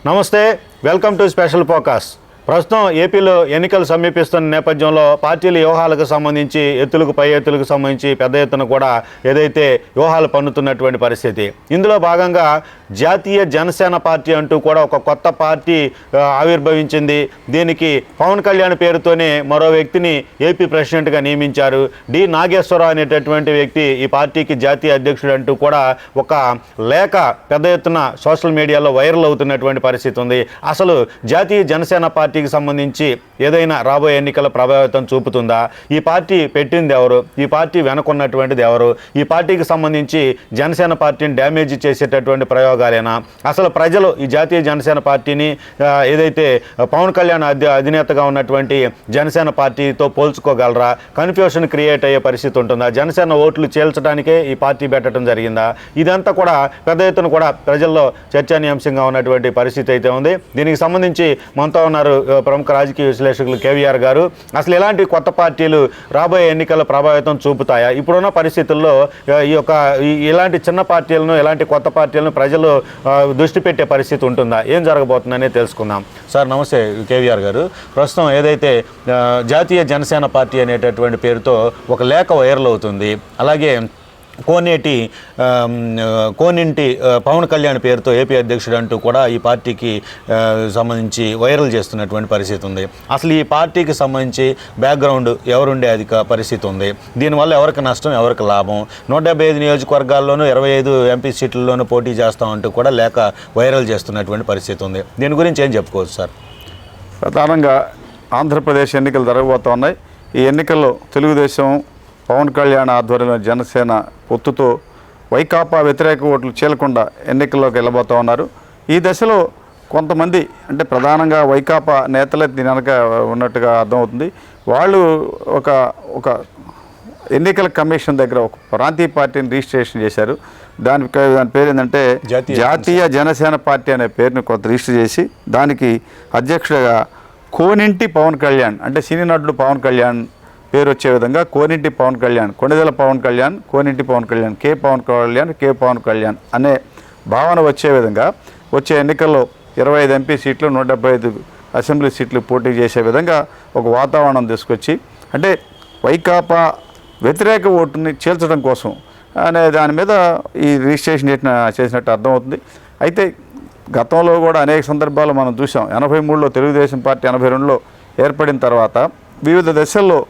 నమస్తే, welcome to special focus. ప్రస్తుతం ఏపీలో ఎన్నికలు సమీపిస్తున్న నేపథ్యంలో పార్టీల వ్యూహాలకు సంబంధించి ఎత్తులకు పై ఎత్తులకు సంబంధించి పెద్ద ఎత్తున కూడా ఏదైతే వ్యూహాలు పన్నుతున్నటువంటి పరిస్థితి. ఇందులో భాగంగా జాతీయ జనసేన పార్టీ అంటూ కూడా ఒక కొత్త పార్టీ ఆవిర్భవించింది. దీనికి పవన్ కళ్యాణ్ పేరుతోనే మరో వ్యక్తిని ఏపీ ప్రెసిడెంట్గా నియమించారు. డి నాగేశ్వరరావు అనేటటువంటి వ్యక్తి ఈ పార్టీకి జాతీయ అధ్యక్షుడు అంటూ కూడా ఒక లేఖ పెద్ద ఎత్తున సోషల్ మీడియాలో వైరల్ అవుతున్నటువంటి పరిస్థితి ఉంది. అసలు జాతీయ జనసేన పార్టీకి సంబంధించి ఏదైనా రాబోయే ఎన్నికల ప్రభావితం చూపుతుందా? ఈ పార్టీ పెట్టింది ఎవరు? ఈ పార్టీ వెనకున్నటువంటిది ఎవరు? ఈ పార్టీకి సంబంధించి జనసేన పార్టీని డ్యామేజ్ చేసేటటువంటి ప్రయోగాలేనా? అసలు ప్రజలు ఈ జాతీయ జనసేన పార్టీని ఏదైతే పవన్ కళ్యాణ్ అధినేతగా ఉన్నటువంటి జనసేన పార్టీతో పోల్చుకోగలరా? కన్ఫ్యూషన్ క్రియేట్ అయ్యే పరిస్థితి ఉంటుందా? జనసేన ఓట్లు చేల్చడానికే ఈ పార్టీ పెట్టడం జరిగిందా? ఇదంతా కూడా పెద్ద ఎత్తున కూడా ప్రజల్లో చర్చనీయాంశంగా ఉన్నటువంటి పరిస్థితి అయితే ఉంది. దీనికి సంబంధించి మనతో ఉన్నారు ప్రముఖ రాజకీయ విశ్లేషకులు కేవీఆర్ గారు. అసలు ఇలాంటి కొత్త పార్టీలు రాబోయే ఎన్నికల ప్రభావితం చూపుతాయా? ఇప్పుడున్న పరిస్థితుల్లో ఇలాంటి చిన్న పార్టీలను, ఇలాంటి కొత్త పార్టీలను ప్రజలు దృష్టి పెట్టే పరిస్థితి ఉంటుందా? ఏం జరగబోతుందనే తెలుసుకుందాం. సార్ నమస్తే కేవీఆర్ గారు. ప్రస్తుతం ఏదైతే జాతీయ జనసేన పార్టీ అనేటటువంటి పేరుతో ఒక లేఖ వైరల్ అవుతుంది. అలాగే కోనింటి పవన్ కళ్యాణ్ పేరుతో ఏపీ అధ్యక్షుడు అంటూ కూడా ఈ పార్టీకి సంబంధించి వైరల్ చేస్తున్నటువంటి పరిస్థితి ఉంది. అసలు ఈ పార్టీకి సంబంధించి బ్యాక్గ్రౌండ్ ఎవరుండే పరిస్థితి ఉంది? దీనివల్ల ఎవరికి నష్టం, ఎవరికి లాభం? 175 నియోజకవర్గాల్లోనూ 25 ఎంపీ సీట్లలోనూ పోటీ చేస్తామంటూ కూడా లేఖ వైరల్ చేస్తున్నటువంటి పరిస్థితి ఉంది. దీని గురించి ఏం చెప్పుకోవచ్చు సార్? ప్రధానంగా ఆంధ్రప్రదేశ్ ఎన్నికలు జరగబోతూ ఉన్నాయి. ఈ ఎన్నికల్లో తెలుగుదేశం, పవన్ కళ్యాణ్ ఆధ్వర్యంలో జనసేన పొత్తుతో వైకాపా వ్యతిరేక ఓట్లు చీలకుండా ఎన్నికల్లోకి వెళ్ళబోతూ ఉన్నారు. ఈ దశలో కొంతమంది, అంటే ప్రధానంగా వైకాపా నేతలే దీని వెనక ఉన్నట్టుగా అర్థమవుతుంది. వాళ్ళు ఒక ఎన్నికల కమిషన్ దగ్గర ఒక ప్రాంతీయ పార్టీని రిజిస్ట్రేషన్ చేశారు. దాని పేరు ఏంటంటే జాతీయ జనసేన పార్టీ అనే పేరుని కొంత రిజిస్టర్ చేసి దానికి అధ్యక్షుడిగా కోనింటి పవన్ కళ్యాణ్, అంటే సినీ నటుడు పవన్ కళ్యాణ్ పేరు వచ్చే విధంగా కోనింటి పవన్ కళ్యాణ్, కొణిదెల పవన్ కళ్యాణ్, కోనింటి పవన్ కళ్యాణ్, కే పవన్ కళ్యాణ్ అనే భావన వచ్చే విధంగా వచ్చే ఎన్నికల్లో 25 ఎంపీ సీట్లు, 175 అసెంబ్లీ సీట్లు పోటీ చేసే విధంగా ఒక వాతావరణం తీసుకొచ్చి, అంటే వైకాపా వ్యతిరేక ఓటుని చీల్చడం కోసం అనే దాని మీద ఈ రిజిస్ట్రేషన్ చేసినట్టు అర్థమవుతుంది. అయితే గతంలో కూడా అనేక సందర్భాలు మనం చూసాం. 83లో తెలుగుదేశం పార్టీ 82లో ఏర్పడిన తర్వాత వివిధ దశల్లో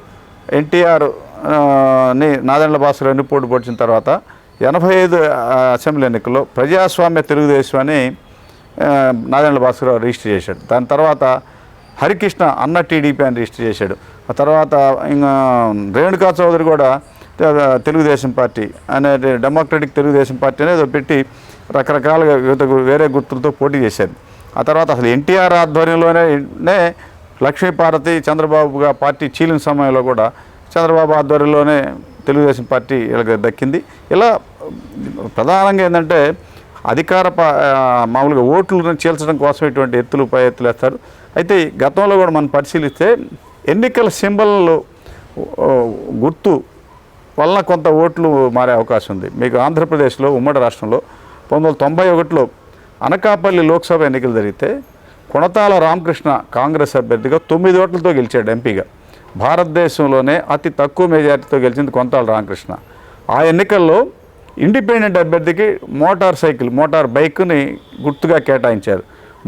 ఎన్టీఆర్ని నాదెండ్ల భాస్కర్ ఎన్నిపోటు పొడిచిన తర్వాత 85 అసెంబ్లీ ఎన్నికల్లో ప్రజాస్వామ్య తెలుగుదేశం అని నాదెండ్ల భాస్కర్ రిజిస్టర్ చేశాడు. దాని తర్వాత హరికృష్ణ అన్న టీడీపీ అని రిజిస్టర్ చేశాడు. ఆ తర్వాత ఇంకా రేణుకా చౌదరి కూడా తెలుగుదేశం పార్టీ అనే డెమోక్రటిక్ తెలుగుదేశం పార్టీ అనేది పెట్టి రకరకాలుగా వేరే గుర్తులతో పోటీ చేశారు. ఆ తర్వాత అసలు ఎన్టీఆర్ ఆధ్వర్యంలోనే లక్ష్మీపార్వతి చంద్రబాబుగా పార్టీ చీలిన సమయంలో కూడా చంద్రబాబు ఆధ్వర్యంలోనే తెలుగుదేశం పార్టీ వీళ్ళకి దక్కింది. ఇలా ప్రధానంగా ఏంటంటే మామూలుగా ఓట్లను చీల్చడం కోసం ఇటువంటి ఎత్తులు పై ఎత్తులు వేస్తారు. అయితే గతంలో కూడా మనం పరిశీలిస్తే ఎన్నికల సింబల్ గుర్తు వలన కొంత ఓట్లు మారే అవకాశం ఉంది. మీకు ఆంధ్రప్రదేశ్లో ఉమ్మడి రాష్ట్రంలో 1991లో అనకాపల్లి లోక్సభ ఎన్నికలు జరిగితే కొణతాల రామకృష్ణ కాంగ్రెస్ అభ్యర్థిగా 9 ఓట్లతో గెలిచాడు ఎంపీగా. భారతదేశంలోనే అతి తక్కువ మెజార్టీతో గెలిచింది కొణతాల రామకృష్ణ. ఆ ఎన్నికల్లో ఇండిపెండెంట్ అభ్యర్థికి మోటార్ బైక్ని గుర్తుగా కేటాయించారు.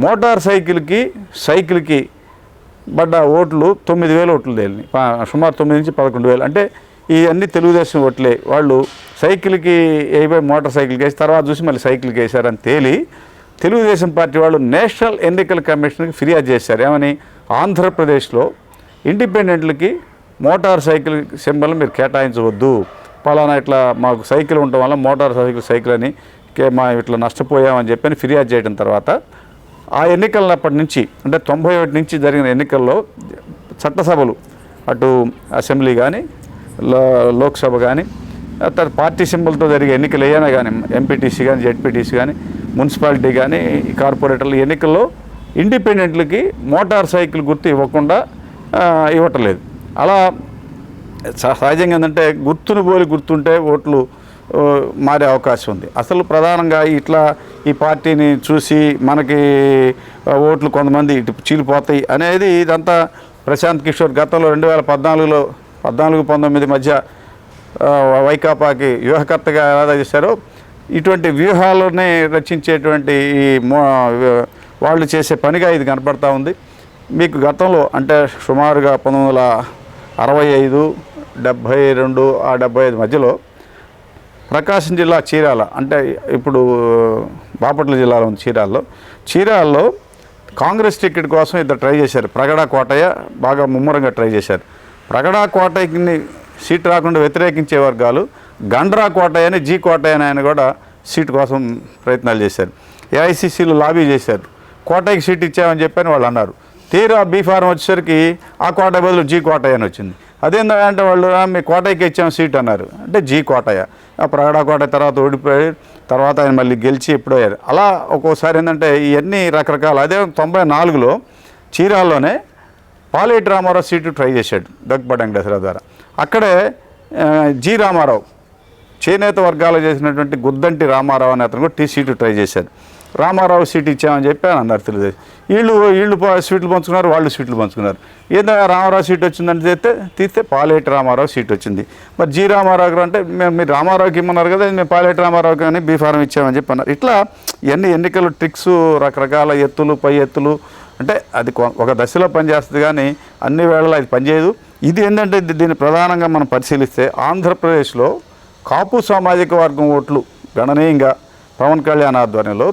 మోటార్ సైకిల్కి పడ్డ ఓట్లు 9,000 ఓట్లు తేలినాయి. సుమారు 9 నుంచి 11,000. అంటే ఇవన్నీ తెలుగుదేశం ఓట్లే. వాళ్ళు సైకిల్కి అయిపోయి మోటార్ సైకిల్కి వేసి తర్వాత చూసి మళ్ళీ సైకిల్కి వేసారని తేలి తెలుగుదేశం పార్టీ వాళ్ళు నేషనల్ ఎన్నికల కమిషన్కి ఫిర్యాదు చేశారు. ఏమని? ఆంధ్రప్రదేశ్లో ఇండిపెండెంట్లకి మోటార్ సైకిల్ సింబల్ మీరు కేటాయించవద్దు, పలానా ఇట్లా మాకు సైకిల్ ఉండటం వల్ల మోటార్ సైకిల్ అని ఇట్లా నష్టపోయామని చెప్పని ఫిర్యాదు చేయడం తర్వాత ఆ ఎన్నికలప్పటి నుంచి, అంటే 91 నుంచి జరిగిన ఎన్నికల్లో చట్టసభలు అటు అసెంబ్లీ కానీ లోక్సభ కానీ తర్వాత పార్టీ సింబల్తో జరిగే ఎన్నికలు ఏమైనా కానీ ఎంపీటీసీ కానీ జెడ్పీటీసీ కానీ మున్సిపాలిటీ కానీ కార్పొరేటర్ల ఎన్నికల్లో ఇండిపెండెంట్లకి మోటార్ సైకిల్ గుర్తు ఇవ్వకుండా ఇవ్వటం లేదు. అలా సహజంగా ఏంటంటే గుర్తును పోలి గుర్తుంటే ఓట్లు మారే అవకాశం ఉంది. అసలు ప్రధానంగా ఇట్లా ఈ పార్టీని చూసి మనకి ఓట్లు కొంతమంది ఇటు చీలిపోతాయి అనేది ఇదంతా ప్రశాంత్ కిషోర్ గతంలో 2014-19 మధ్య వైకాపాకి వ్యూహకర్తగా ఎలా చేశారో ఇటువంటి వ్యూహాలనే రచించేటువంటి ఈ వాళ్ళు చేసే పనిగా ఇది కనపడతా ఉంది. మీకు గతంలో అంటే సుమారుగా 1965, 72, 75 మధ్యలో ప్రకాశం జిల్లా చీరాల అంటే ఇప్పుడు బాపట్ల జిల్లాలో ఉంది చీరాల్లో కాంగ్రెస్ టికెట్ కోసం ఇద్దరు ట్రై చేశారు. ప్రగడ కోటయ్య బాగా ముమ్మరంగా ట్రై చేశారు. ప్రగడ కోటయ్యని సీట్ రాకుండా వ్యతిరేకించే వర్గాలు గండ్రా కోటయ్యని జీ కోటయ్యని ఆయన కూడా సీటు కోసం ప్రయత్నాలు చేశారు. ఏఐసిసిలో లాబీ చేశారు. కోటయ్యకి సీట్ ఇచ్చామని చెప్పని వాళ్ళు అన్నారు. తీరా బీఫారం వచ్చేసరికి ఆ కోటయ్య బదులు జీ కోటయ్య అని వచ్చింది. అదేంటంటే వాళ్ళు మీ కోటయ్యకి ఇచ్చాము సీట్ అన్నారు. అంటే జీ కోటయ్య ప్రగడ కోటయ్య తర్వాత ఓడిపోయారు. తర్వాత ఆయన మళ్ళీ గెలిచి ఎప్పుడయ్యారు. అలా ఒక్కోసారి ఏంటంటే ఇవన్నీ రకరకాల. అదే 94లో చీరాల్లోనే పాలేటి రామారావు సీటు ట్రై చేశాడు దగ్గుబాటి వెంకటేశ్వరరావు ద్వారా. అక్కడే జి రామారావు చేనేత వర్గాలు చేసినటువంటి గుద్దంటి రామారావు అనే అతను కూడా సీటు ట్రై చేశారు. రామారావు సీటు ఇచ్చామని చెప్పి అని అన్నారు తెలుగుదేశం. వీళ్ళు సీట్లు పంచుకున్నారు, వాళ్ళు సీట్లు పంచుకున్నారు. ఏదో రామారావు సీట్ వచ్చిందని తీస్తే పాలేటి రామారావు సీట్ వచ్చింది. మరి జి రామారావు గారు అంటే మీరు రామారావుకి ఇమ్మన్నారు కదా, మేము పాలేటి రామారావు కానీ బీఫారం ఇచ్చామని చెప్పి అన్నారు. ఇట్లా ఇవన్నీ ఎన్నికలు ట్రిక్స్, రకరకాల ఎత్తులు పై ఎత్తులు. అంటే అది ఒక దశలో పనిచేస్తుంది కానీ అన్ని వేళలో అది పనిచేయదు. ఇది ఏంటంటే దీన్ని ప్రధానంగా మనం పరిశీలిస్తే ఆంధ్రప్రదేశ్లో కాపు సామాజిక వర్గం ఓట్లు గణనీయంగా పవన్ కళ్యాణ్ ఆధ్వర్యంలో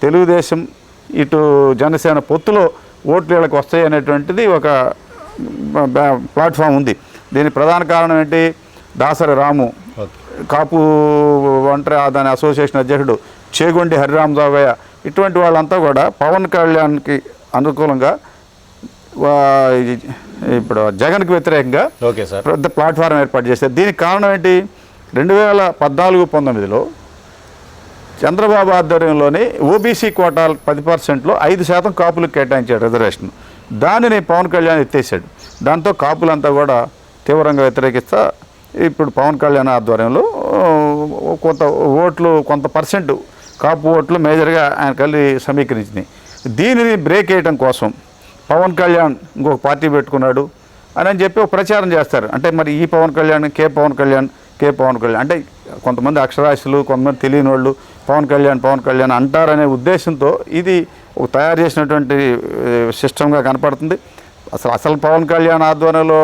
తెలుగుదేశం ఇటు జనసేన పొత్తులో ఓట్లు వీళ్ళకి వస్తాయి అనేటువంటిది ఒక ప్లాట్ఫామ్ ఉంది. దీనికి ప్రధాన కారణం ఏంటి? దాసరి రాము, కాపు ఒంటరి దాని అసోసియేషన్ అధ్యక్షుడు చేగొండి హరిరామ్ జోగయ్య, ఇటువంటి వాళ్ళంతా కూడా పవన్ కళ్యాణ్కి అనుకూలంగా ఇప్పుడు జగన్కి వ్యతిరేకంగా పెద్ద ప్లాట్ఫారం ఏర్పాటు చేశారు. దీనికి కారణం ఏంటి? 2014-19లో చంద్రబాబు ఆధ్వర్యంలోని ఓబీసీ కోటాలు 10%లో 5% కాపులకు కేటాయించాడు రిజర్వేషన్. దానిని పవన్ కళ్యాణ్ ఎత్తేసాడు. దాంతో కాపులంతా కూడా తీవ్రంగా వ్యతిరేకిస్తా ఇప్పుడు పవన్ కళ్యాణ్ ఆధ్వర్యంలో కొంత పర్సెంట్ కాపు ఓట్లు మేజర్గా ఆయన కలిసి సమీకరించినాయి. దీనిని బ్రేక్ వేయడం కోసం పవన్ కళ్యాణ్ ఇంకొక పార్టీ పెట్టుకున్నాడు అని చెప్పి ఒక ప్రచారం చేస్తారు. అంటే మరి ఈ పవన్ కళ్యాణ్ కే పవన్ కళ్యాణ్ అంటే కొంతమంది అక్షరాస్యులు, కొంతమంది తెలియని వాళ్ళు పవన్ కళ్యాణ్ అంటారనే ఉద్దేశంతో ఇది ఒక తయారు చేసినటువంటి సిస్టమ్గా కనపడుతుంది. అసలు పవన్ కళ్యాణ్ ఆధ్వర్యంలో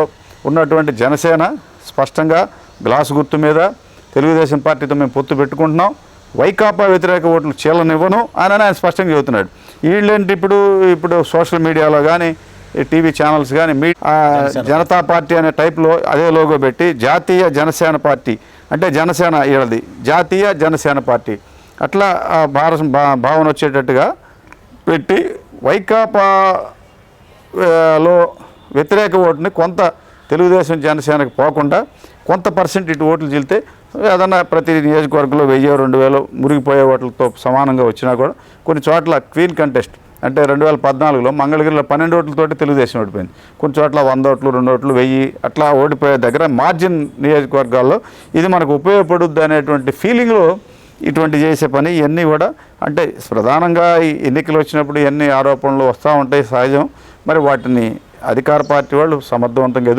ఉన్నటువంటి జనసేన స్పష్టంగా గ్లాసు గుర్తు మీద తెలుగుదేశం పార్టీతో మేము పొత్తు పెట్టుకుంటున్నాం, వైకాపా వ్యతిరేక ఓట్లు చీలనివ్వను అని ఆయన స్పష్టంగా చెబుతున్నాడు. వీళ్ళేంటి ఇప్పుడు సోషల్ మీడియాలో కానీ టీవీ ఛానల్స్ కానీ జనతా పార్టీ అనే టైప్లో అదే లోగో పెట్టి జాతీయ జనసేన పార్టీ అంటే జనసేన వీళ్ళది జాతీయ జనసేన పార్టీ అట్లా భావన వచ్చేటట్టుగా పెట్టి వైకాపాలో వ్యతిరేక ఓటుని కొంత తెలుగుదేశం జనసేనకు పోకుండా కొంత పర్సెంట్ ఇటు ఓట్లు చీలితే ఏదన్నా ప్రతి నియోజకవర్గంలో 1000-2000 మురిగిపోయే ఓట్లతో సమానంగా వచ్చినా కూడా కొన్ని చోట్ల క్వీన్ కంటెస్ట్ అంటే 2014లో మంగళగిరిలో 12 ఓట్లతోటి తెలుగుదేశం ఓడిపోయింది. కొన్ని చోట్ల 100 ఓట్లు, 2 ఓట్లు, 1000 అట్లా ఓడిపోయే దగ్గర మార్జిన్ నియోజకవర్గాల్లో ఇది మనకు ఉపయోగపడుద్ది అనేటువంటి ఫీలింగ్లో ఇటువంటి చేసే పని ఇవన్నీ కూడా అంటే ప్రధానంగా ఈ ఎన్నికలు వచ్చినప్పుడు ఇవన్నీ ఆరోపణలు వస్తూ ఉంటాయి సహజం. మరి వాటిని అధికార పార్టీ వాళ్ళు సమర్థవంతంగా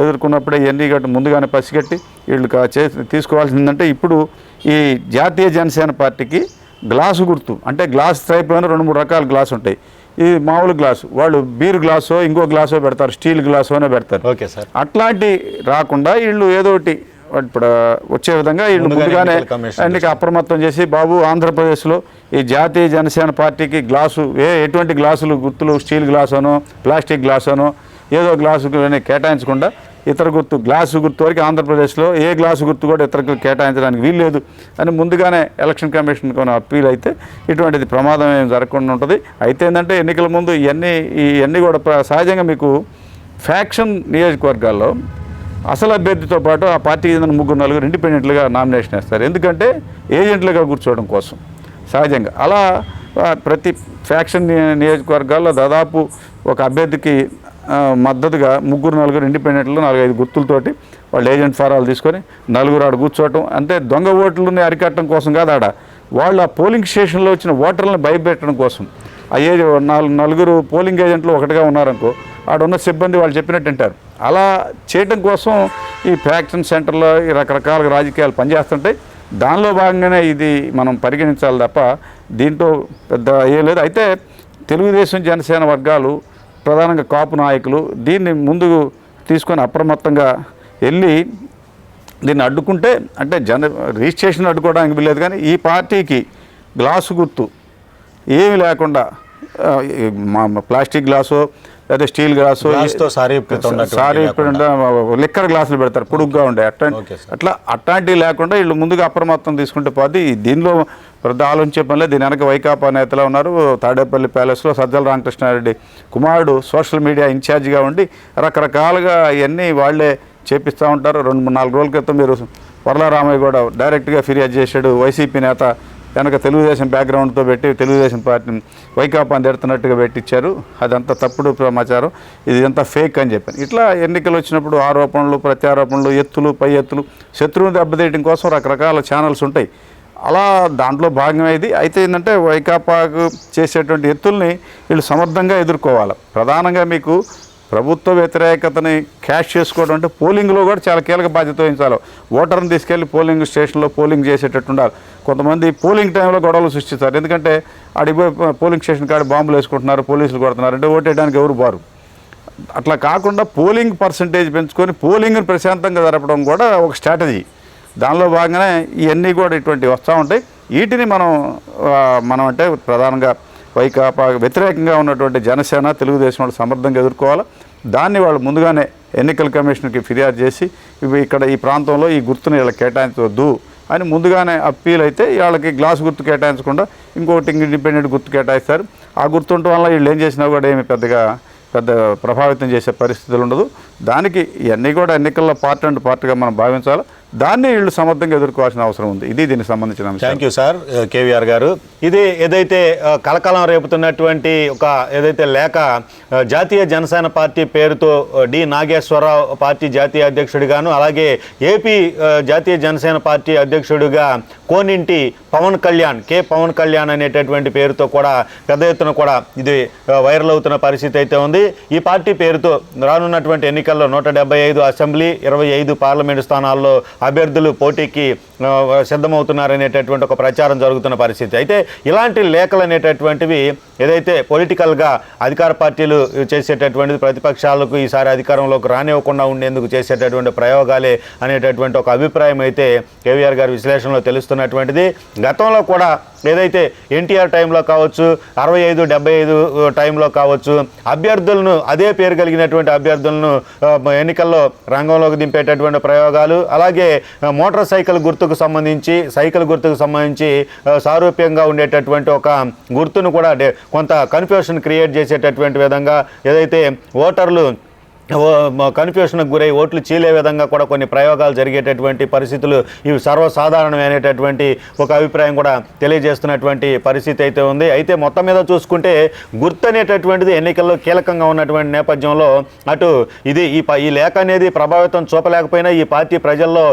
ఎదుర్కొన్నప్పుడే ఇవన్నీ గట్టి ముందుగానే పసిగట్టి వీళ్ళు తీసుకోవాల్సిందంటే ఇప్పుడు ఈ జాతీయ జనసేన పార్టీకి గ్లాసు గుర్తు అంటే గ్లాస్ టైప్లోనే 2-3 రకాల గ్లాసు ఉంటాయి. ఇది మామూలు గ్లాసు, వాళ్ళు బీర్ గ్లాసో ఇంకో గ్లాసో పెడతారు, స్టీల్ గ్లాసోనే పెడతారు. ఓకే సార్, అట్లాంటి రాకుండా వీళ్ళు ఏదో ఒకటి ఇప్పుడు వచ్చే విధంగా వీళ్ళు ముందుగానే ఎన్నిక అప్రమత్తం చేసి బాబు ఆంధ్రప్రదేశ్లో ఈ జాతీయ జనసేన పార్టీకి గ్లాసు ఎటువంటి గ్లాసులు గుర్తులు స్టీల్ గ్లాసోనో ప్లాస్టిక్ గ్లాసోనో ఏదో గ్లాసు కేటాయించకుండా ఇతర గుర్తు గ్లాసు గుర్తు వరకు ఆంధ్రప్రదేశ్లో ఏ గ్లాసు గుర్తు కూడా ఇతరులకు కేటాయించడానికి వీల్లేదు అని ముందుగానే ఎలక్షన్ కమిషన్ కొన్ని అప్పీల్ అయితే ఇటువంటిది ప్రమాదం ఏం జరగకుండా ఉంటుంది. అయితే ఏంటంటే ఎన్నికల ముందు ఇవన్నీ కూడా సహజంగా మీకు ఫ్యాక్షన్ నియోజకవర్గాల్లో అసలు అభ్యర్థితో పాటు ఆ పార్టీ చెందిన 3-4 ఇండిపెండెంట్లుగా నామినేషన్ వేస్తారు. ఎందుకంటే ఏజెంట్లుగా కూర్చోవడం కోసం సహజంగా. అలా ప్రతి ఫ్యాక్షన్ నియోజకవర్గాల్లో దాదాపు ఒక అభ్యర్థికి మద్దతుగా 3-4 ఇండిపెండెంట్లు 4-5 గుర్తులతోటి వాళ్ళు ఏజెంట్ ఫారాలు తీసుకొని నలుగురు ఆడ కూర్చోవటం, అంటే దొంగ ఓట్లని అరికట్టడం కోసం కాదు, ఆడ వాళ్ళు ఆ పోలింగ్ స్టేషన్లో వచ్చిన ఓటర్లను భయపెట్టడం కోసం. ఆ నలుగురు పోలింగ్ ఏజెంట్లు ఒకటిగా ఉన్నారనుకో, ఆడున్న సిబ్బంది వాళ్ళు చెప్పినట్టు వింటారు. అలా చేయడం కోసం ఈ ఫ్యాక్షన్ సెంటర్లో ఈ రకరకాల రాజకీయాలు పనిచేస్తుంటాయి. దానిలో భాగంగానే ఇది మనం పరిగణించాలి తప్ప దీంట్లో పెద్ద ఏం లేదు. అయితే తెలుగుదేశం జనసేన వర్గాలు, ప్రధానంగా కాపు నాయకులు దీన్ని ముందుకు తీసుకొని అప్రమత్తంగా వెళ్ళి దీన్ని అడ్డుకుంటే, అంటే రిజిస్ట్రేషన్ అడ్డుకోవడానికి వీల్లేదు, కానీ ఈ పార్టీకి గ్లాసు గుర్తు ఏమి లేకుండా ప్లాస్టిక్ గ్లాసు లేదా స్టీల్ గ్లాసు, లిక్కర్ గ్లాసులు పెడతారు పొడుగ్గా ఉండే, అట్లాంటివి లేకుండా వీళ్ళు ముందుగా అప్రమత్తం తీసుకుంటే పోతే దీనిలో పెద్ద ఆలోచించే పనిలే. దీని వెనక వైకాపా నేతలు ఉన్నారు. తాడేపల్లి ప్యాలెస్లో సజ్జల రామకృష్ణారెడ్డి కుమారుడు సోషల్ మీడియా ఇన్ఛార్జిగా ఉండి రకరకాలుగా ఇవన్నీ వాళ్ళే చేపిస్తూ ఉంటారు. 2-4 రోజుల క్రితం మీరు వరలరామయ్య కూడా డైరెక్ట్గా ఫిర్యాదు చేశాడు. వైసీపీ నేత వెనక తెలుగుదేశం బ్యాక్గ్రౌండ్తో పెట్టి తెలుగుదేశం పార్టీని వైకాపాని తిడుతున్నట్టుగా పెట్టించారు. అదంతా తప్పుడు సమాచారం, ఇది అంతా ఫేక్ అని చెప్పాను. ఇట్లా ఎన్నికలు వచ్చినప్పుడు ఆరోపణలు, ప్రత్యారోపణలు, ఎత్తులు, పై ఎత్తులు, శత్రువుని దెబ్బతీయడం కోసం రకరకాల ఛానల్స్ ఉంటాయి. అలా దాంట్లో భాగమే ఇది. అయితే ఏంటంటే వైకాపాకు చేసేటువంటి ఎత్తుల్ని వీళ్ళు సమర్థంగా ఎదుర్కోవాలి. ప్రధానంగా మీకు ప్రభుత్వ వ్యతిరేకతని క్యాష్ చేసుకోవడం అంటే పోలింగ్లో కూడా చాలా కీలక బాధ్యత వహించాలి. ఓటర్ని తీసుకెళ్ళి పోలింగ్ స్టేషన్లో పోలింగ్ చేసేటట్టు ఉండాలి. కొంతమంది పోలింగ్ టైంలో గొడవలు సృష్టిస్తారు. ఎందుకంటే అడిగిపోయి పోలింగ్ స్టేషన్ కాడ బాంబులు వేసుకుంటున్నారు, పోలీసులు కొడుతున్నారు అంటే ఓటేయడానికి ఎవరు బారు. అట్లా కాకుండా పోలింగ్ పర్సంటేజ్ పెంచుకొని పోలింగ్ని ప్రశాంతంగా జరపడం కూడా ఒక స్ట్రాటజీ. దానిలో భాగంగానే ఇవన్నీ కూడా ఇటువంటివి వస్తూ ఉంటాయి. వీటిని మనం అంటే ప్రధానంగా వైకాపా వ్యతిరేకంగా ఉన్నటువంటి జనసేన, తెలుగుదేశం వాళ్ళు సమర్థంగా ఎదుర్కోవాలి. దాన్ని వాళ్ళు ముందుగానే ఎన్నికల కమిషన్కి ఫిర్యాదు చేసి ఇక్కడ ఈ ప్రాంతంలో ఈ గుర్తుని వీళ్ళకి కేటాయించవద్దు అని ముందుగానే అప్పీల్ అయితే వాళ్ళకి గ్లాస్ గుర్తు కేటాయించకుండా ఇంకొకటి ఇండిపెండెంట్ గుర్తు కేటాయిస్తారు. ఆ గుర్తు ఉండటం వల్ల వీళ్ళు ఏం చేసినా కూడా ఏమి పెద్ద ప్రభావితం చేసే పరిస్థితులు ఉండదు. దానికి ఇవన్నీ కూడా ఎన్నికల్లో పార్ట్ అండ్ పార్ట్గా మనం భావించాలి. దాన్ని వీళ్ళు సమర్థంగా ఎదుర్కోవాల్సిన అవసరం ఉంది. ఇది దీనికి సంబంధించిన అంశం. థ్యాంక్ యూ సార్ కేవీఆర్ గారు. ఇది ఏదైతే కలకలం రేపుతున్నటువంటి ఏదైతే లేఖ జాతీయ జనసేన పార్టీ పేరుతో డి నాగేశ్వరరావు పార్టీ జాతీయ అధ్యక్షుడిగాను, అలాగే ఏపీ జాతీయ జనసేన పార్టీ అధ్యక్షుడిగా కోనింటి పవన్ కళ్యాణ్ అనేటటువంటి పేరుతో కూడా పెద్ద ఎత్తున కూడా ఇది వైరల్ అవుతున్న పరిస్థితి అయితే ఉంది. ఈ పార్టీ పేరుతో రానున్నటువంటి ఎన్నికల్లో 175 అసెంబ్లీ, 25 పార్లమెంటు స్థానాల్లో అభ్యర్థులు పోటీకి సిద్ధమవుతున్నారనేటటువంటి ఒక ప్రచారం జరుగుతున్న పరిస్థితి. అయితే ఇలాంటి లేఖలు అనేటటువంటివి ఏదైతే పొలిటికల్గా అధికార పార్టీలు చేసేటటువంటిది ప్రతిపక్షాలకు ఈసారి అధికారంలోకి రానివ్వకుండా ఉండేందుకు చేసేటటువంటి ప్రయోగాలే అనేటటువంటి ఒక అభిప్రాయం అయితే కేవీఆర్ గారి విశ్లేషణలో తెలుస్తున్నటువంటిది. గతంలో కూడా ఏదైతే ఎన్టీఆర్ టైంలో కావచ్చు, 65-75 టైంలో కావచ్చు, అభ్యర్థులను అదే పేరు కలిగినటువంటి అభ్యర్థులను ఎన్నికల్లో రంగంలోకి దింపేటటువంటి ప్రయోగాలు, అలాగే మోటార్ సైకిల్ గుర్తుకు సంబంధించి సారూప్యంగా ఉండేటటువంటి ఒక గుర్తును కూడా కొంత కన్ఫ్యూషన్ క్రియేట్ చేసేటటువంటి విధంగా ఏదైతే ఓటర్లు కన్ఫ్యూషన్కి గురై ఓట్లు చీలే విధంగా కూడా కొన్ని ప్రయోగాలు జరిగేటటువంటి పరిస్థితులు ఇవి సర్వసాధారణమైనటువంటి ఒక అభిప్రాయం కూడా తెలియజేస్తున్నటువంటి పరిస్థితి అయితే ఉంది. అయితే మొత్తం మీద చూసుకుంటే గుర్తు అనేటటువంటిది ఎన్నికల్లో కీలకంగా ఉన్నటువంటి నేపథ్యంలో అటు ఈ లేఖ అనేది ప్రభావితం చూపలేకపోయినా, ఈ పార్టీ ప్రజల్లో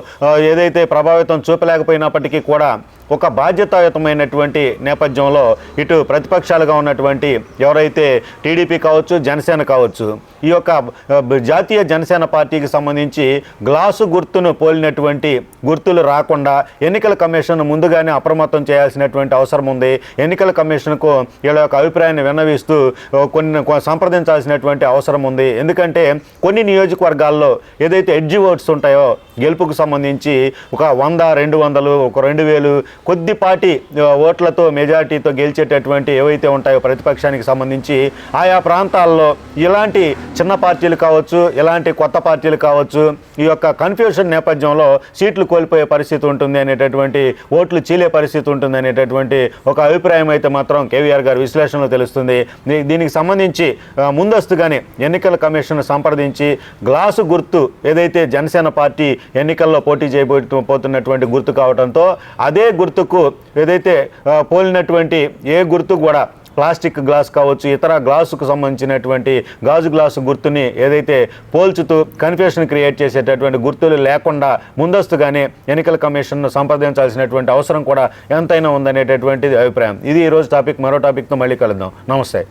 ఏదైతే ప్రభావితం చూపలేకపోయినప్పటికీ కూడా ఒక బాధ్యతాయుతమైనటువంటి నేపథ్యంలో ఇటు ప్రతిపక్షాలుగా ఉన్నటువంటి ఎవరైతే టీడీపీ కావచ్చు, జనసేన కావచ్చు, ఈ యొక్క జాతీయ జనసేన పార్టీకి సంబంధించి గ్లాసు గుర్తును పోలినటువంటి గుర్తులు రాకుండా ఎన్నికల కమిషన్ ముందుగానే అప్రమత్తం చేయాల్సినటువంటి అవసరం ఉంది. ఎన్నికల కమిషన్కు వీళ్ళ యొక్క అభిప్రాయాన్ని విన్నవిస్తూ కొన్ని సంప్రదించాల్సినటువంటి అవసరం ఉంది. ఎందుకంటే కొన్ని నియోజకవర్గాల్లో ఏదైతే ఎడ్జి ఓట్స్ ఉంటాయో గెలుపుకు సంబంధించి ఒక 100-200 ఒక 2000 కొద్దిపాటి ఓట్లతో మెజార్టీతో గెలిచేటటువంటి ఏవైతే ఉంటాయో ప్రతిపక్షానికి సంబంధించి ఆయా ప్రాంతాల్లో ఇలాంటి చిన్న పార్టీలు కావచ్చు, ఇలాంటి కొత్త పార్టీలు కావచ్చు, ఈ యొక్క కన్ఫ్యూషన్ నేపథ్యంలో సీట్లు కోల్పోయే పరిస్థితి ఉంటుంది అనేటటువంటి, ఓట్లు చీలే పరిస్థితి ఉంటుంది అనేటటువంటి ఒక అభిప్రాయం అయితే మాత్రం కేవీఆర్ గారి విశ్లేషణలో తెలుస్తుంది. దీనికి సంబంధించి ముందస్తుగానే ఎన్నికల కమిషన్ సంప్రదించి గ్లాసు గుర్తు ఏదైతే జనసేన పార్టీ ఎన్నికల్లో పోటీ చేయబోతున్నటువంటి గుర్తు కావడంతో అదే గుర్తుకు ఏదైతే పోలినటువంటి ఏ గుర్తు కూడా ప్లాస్టిక్ గ్లాస్ కావచ్చు, ఇతర గ్లాసుకు సంబంధించినటువంటి గాజు గ్లాసు గుర్తుని ఏదైతే పోల్చుతూ కన్ఫ్యూషన్ క్రియేట్ చేసేటటువంటి గుర్తులు లేకుండా ముందస్తుగానే ఎన్నికల కమిషన్ను సంప్రదించాల్సినటువంటి అవసరం కూడా ఎంతైనా ఉందనేటటువంటిది అభిప్రాయం. ఇది ఈరోజు టాపిక్. మరో టాపిక్తో మళ్ళీ కలుద్దాం. నమస్తే.